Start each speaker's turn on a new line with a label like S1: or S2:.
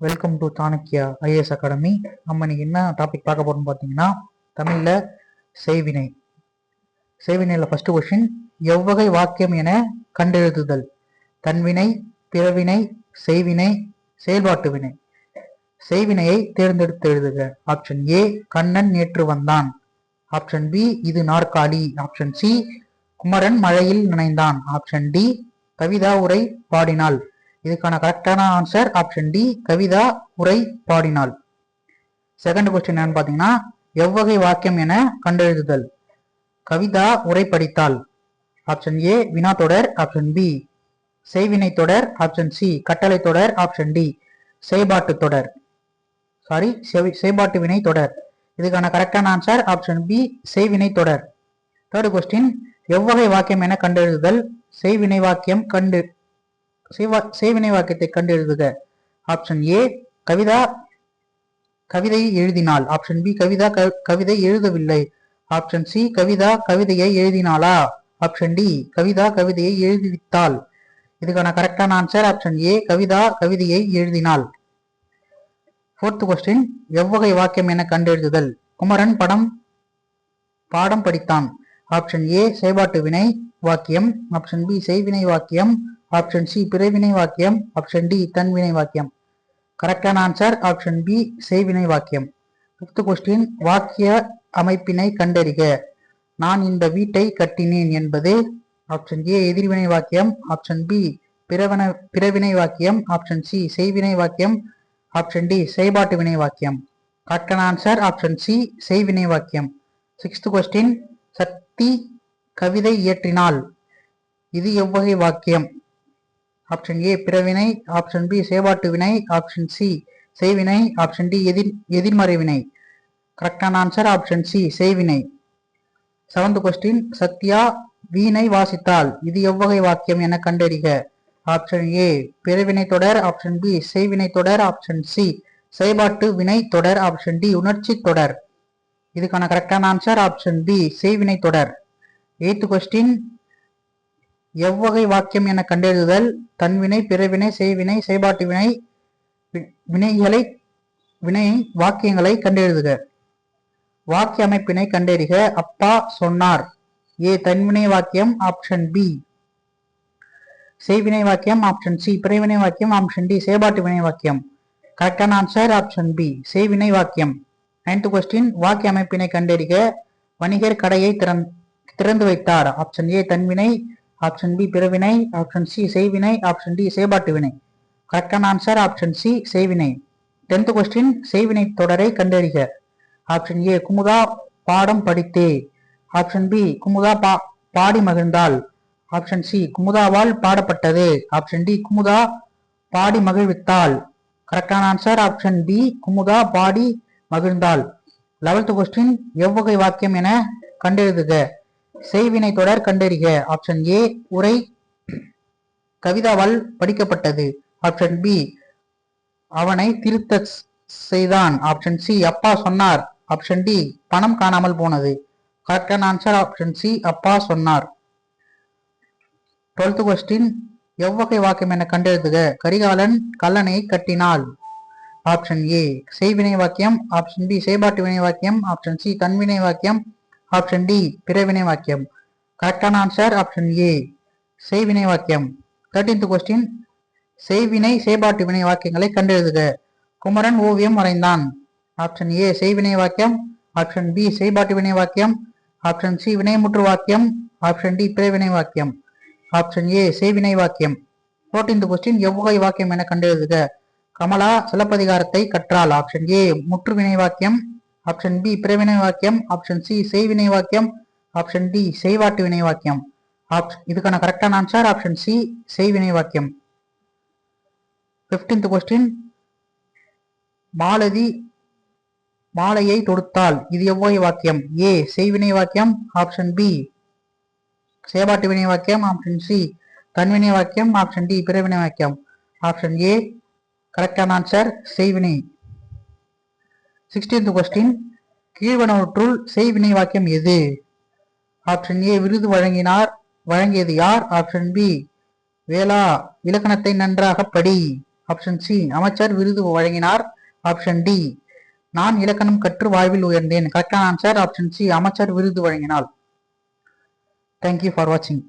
S1: Welcome to Chanakya IAS academy. நம்ம இன்னைக்கு என்ன டாபிக் பார்க்க போறோம்னு பார்த்தீங்கன்னா, தமிழ்ல செய்வினை. செய்வினையில ஃபர்ஸ்ட் கொஸ்டின், எவ்வகை வாக்கியம் என கண்டெழுதுதல்? தன்வினை, பிறவினை, செய்வினை, செயல்பாட்டு வினை. செய்வினையை தேர்ந்தெடுத்து எழுதுக. ஆப்ஷன் ஏ, கண்ணன் நேற்று வந்தான். ஆப்ஷன் பி, இது நாற்காலி. ஆப்ஷன் சி, குமரன் மழையில் நனைந்தான். ஆப்ஷன் டி, கவிதா உரை பாடினாள். இதுக்கான கரெக்டான ஆன்சர் ஆப்ஷன் டி, கவிதா உரை பாடினாள். செகண்ட் கொஸ்டின் என்னன்னு பாத்தீங்கன்னா, எவ்வகை வாக்கியம் என கண்டெழுதுதல்? கவிதா உரை படித்தாள். ஆப்ஷன் ஏ, வினா தொடர். ஆப்ஷன் பி, செய்வினை தொடர். ஆப்ஷன் சி, கட்டளை தொடர். ஆப்ஷன் டி, செய்பாட்டு தொடர். செய்பாட்டு வினை தொடர். இதுக்கான கரெக்டான ஆன்சர் ஆப்ஷன் பி, செய்வினை தொடர். தேர்ட் கொஸ்டின், எவ்வகை வாக்கியம் என கண்டெழுதுதல்? செய்வினை வாக்கியம் செய்வினை வாக்கியத்தை கண்டு எழுதுக. ஆப்ஷன் ஏ, கவிதா கவிதையை எழுதினாள். ஆப்ஷன் பி, கவிதா கவிதை எழுதவில்லை. ஆப்ஷன் சி, கவிதா கவிதையை எழுதினாளா. ஆப்ஷன் டி, கவிதா கவிதையை எழுதிவித்தாள். இதுக்கான கரெக்டான ஆன்சர் ஆப்ஷன் ஏ, கவிதா கவிதையை எழுதினாள். ஃபோர்த் கொஸ்டின், எவ்வகை வாக்கியம் என கண்டெழுதுதல்? குமரன் பாடம் படித்தான். ஆப்ஷன் ஏ, செய்பாட்டு வினை வாக்கியம். ஆப்ஷன் பி, செய்வினை வாக்கியம். ஆப்ஷன் சி, பிறவினை வாக்கியம். ஆப்ஷன் டி, தன்வினை வாக்கியம். கரெக்டான ஆன்சர் ஆப்ஷன் பி, செய்வினை வாக்கியம். ஃபிஃப்த் கொஸ்டின், வாக்கிய அமைப்பினை கண்டறிக. நான் இந்த வீட்டை கட்டினேன் என்பது ஆப்ஷன் ஏ, எதிர்வினை வாக்கியம். ஆப்ஷன் பி, பிறவினை வாக்கியம். ஆப்ஷன் சி, செய்வினை வாக்கியம். ஆப்ஷன் டி, செய்பாட்டு வினை வாக்கியம். கரெக்டான ஆன்சர் ஆப்ஷன் சி, செய்வினை வாக்கியம். சிக்ஸ்த் கொஸ்டின், சக்தி கவிதை இயற்றினாள். இது எவ்வகை வாக்கியம்? ஆப்ஷன் ஏ, பிறவினை. ஆப்ஷன் பி, செய்பாட்டு வினை. ஆப்ஷன் சி, செய்வினை. ஆப்ஷன் டி, எதிர்மறை வினை. கரெக்டான ஆன்சர் ஆப்ஷன் சி, செய்வினை. செவன்த் கொஸ்டின், சத்யா வீணை வாசித்தாள். இது எவ்வகை வாக்கியம் என கண்டறிக. ஆப்ஷன் ஏ, பிறவினை தொடர். ஆப்ஷன் பி, செய்வினை தொடர். ஆப்ஷன் சி, செய்பாட்டு வினை தொடர். ஆப்ஷன் டி, உணர்ச்சி தொடர். இதுக்கான கரெக்டான ஆன்சர் ஆப்ஷன் பி, செய்வினை தொடர். எய்த் கொஸ்டின், எவ்வகை வாக்கியம் என கண்டெழுதுதல்? தன்வினை, பிறவினை, செய்வினை, செய்பாட்டு வினை வாக்கியங்களை கண்டெழுதுக. வாக்கிய அமைப்பினை கண்டறிக. அப்பா சொன்னார். ஏ, தன்வினை வாக்கியம். ஆப்ஷன் பி, செய்வினை வாக்கியம். ஆப்ஷன் சி, பிறவினை வாக்கியம். ஆப்ஷன் டி, செய்பாட்டு வினை வாக்கியம். கரெக்டான ஆன்சர் ஆப்ஷன் பி, செய்வினை வாக்கியம். நைன்த் கொஸ்டின், வாக்கிய அமைப்பினை கண்டறிக. வணிகர் கடையை திறந்து வைத்தார். ஆப்ஷன் ஏ, தன்வினை. ஆப்ஷன் பி, பிறவினை. ஆப்ஷன் சி, செய்வினை. ஆப்ஷன் டி, செய்பாட்டு வினை. கரெக்டான ஆன்சர் ஆப்ஷன் சி, செய்வினை. 10th கொஸ்டின், செய்வினை தொடரை கண்டறிக. ஆப்ஷன் ஏ, குமுதா பாடம் படித்தே. ஆப்ஷன் பி, குமுதா பாடி மகிழ்ந்தாள். ஆப்ஷன் சி, குமுதாவால் பாடப்பட்டது. ஆப்ஷன் டி, குமுதா பாடி மகிழ்வித்தாள். கரெக்டான ஆன்சர் ஆப்ஷன் பி, குமுதா பாடி மகிழ்ந்தாள். 11th கொஸ்டின், எவ்வகை வாக்கியம் என கண்டெழுதுக. செய்வினை தொடர் கண்டறிக. ஆப்ஷன் ஏ, உரை கவிதாவால் படிக்கப்பட்டது. ஆப்ஷன் பி, அவனை திருத்த செய்தான். ஆப்ஷன் சி, அப்பா சொன்னார். ஆப்ஷன் டி, பணம் காணாமல் போனது. கரெக்டான ஆன்சர் ஆப்ஷன் சி, அப்பா சொன்னார். 12th கொஸ்டின், எவ்வகை வாக்கியம் என கண்டெழுதுக. கரிகாலன் கல்லணையை கட்டினாள். ஆப்ஷன் ஏ, செய்வினை வாக்கியம். ஆப்ஷன் பி, செய்பாட்டு வினை வாக்கியம். ஆப்ஷன் சி, தன்வினை வாக்கியம். ஆப்ஷன் டி, பிறவினை வாக்கியம். கரெக்டான ஆன்சர் ஆப்ஷன் ஏ, செய்வினை வாக்கியம். 13th கொஸ்டின், செய்வினை செய்பாட்டு வினை வாக்கியங்களை கண்டெழுதுக. குமரன் ஓவியம் வரைந்தான். ஆப்ஷன் ஏ, செய்வினை வாக்கியம். ஆப்ஷன் பி, செய்பாட்டு வினை வாக்கியம். ஆப்ஷன் சி, வினைமுற்று வாக்கியம். ஆப்ஷன் டி, பிறவினை வாக்கியம். ஆப்ஷன் ஏ, செய்வினை வாக்கியம். 14th கொஸ்டின், எவ்வகை வாக்கியம் என கண்டெழுதுக. கமலா சிலப்பதிகாரத்தை கற்றாள். ஆப்ஷன் ஏ, முற்று வினை வாக்கியம். ஆப்ஷன் பி, பிறவினை வாக்கியம். ஆப்ஷன் சி, செய்வினை வாக்கியம். ஆப்ஷன் டி, செய்பாட்டு வினை வாக்கியம். இதுக்கான கரெக்டான ஆன்சர் ஆப்ஷன் சி, செய்வினை வாக்கியம். 15th கொஸ்டின், மாலதி மாலையை தொடுத்தாள். இது எவ்வகை வாக்கியம்? ஏ, செய்வினை வாக்கியம். ஆப்ஷன் பி, செய்பாட்டு வினை வாக்கியம். ஆப்ஷன் சி, தன்வினை வாக்கியம். ஆப்ஷன் டி, பிறவினை வாக்கியம். ஆப்ஷன் ஏ, கரெக்டான ஆன்சர் செய்வினை. 16th கொஸ்டின், கீழ்வனவற்றுள் செய்வினை வாக்கியம் எது? ஆப்ஷன் ஏ, விருது வழங்கியது யார்? ஆப்ஷன் பி, வேளா இலக்கணத்தை நன்றாக படி. ஆப்ஷன் சி அமைச்சர் விருது வழங்கினார். ஆப்ஷன் டி நான் இலக்கணம் கற்று வாழ்வில் உயர்ந்தேன். கரெக்டான ஆன்சர் ஆப்ஷன் சி அமைச்சர் விருது வழங்கினார். தேங்க்யூ ஃபார் வாட்சிங்.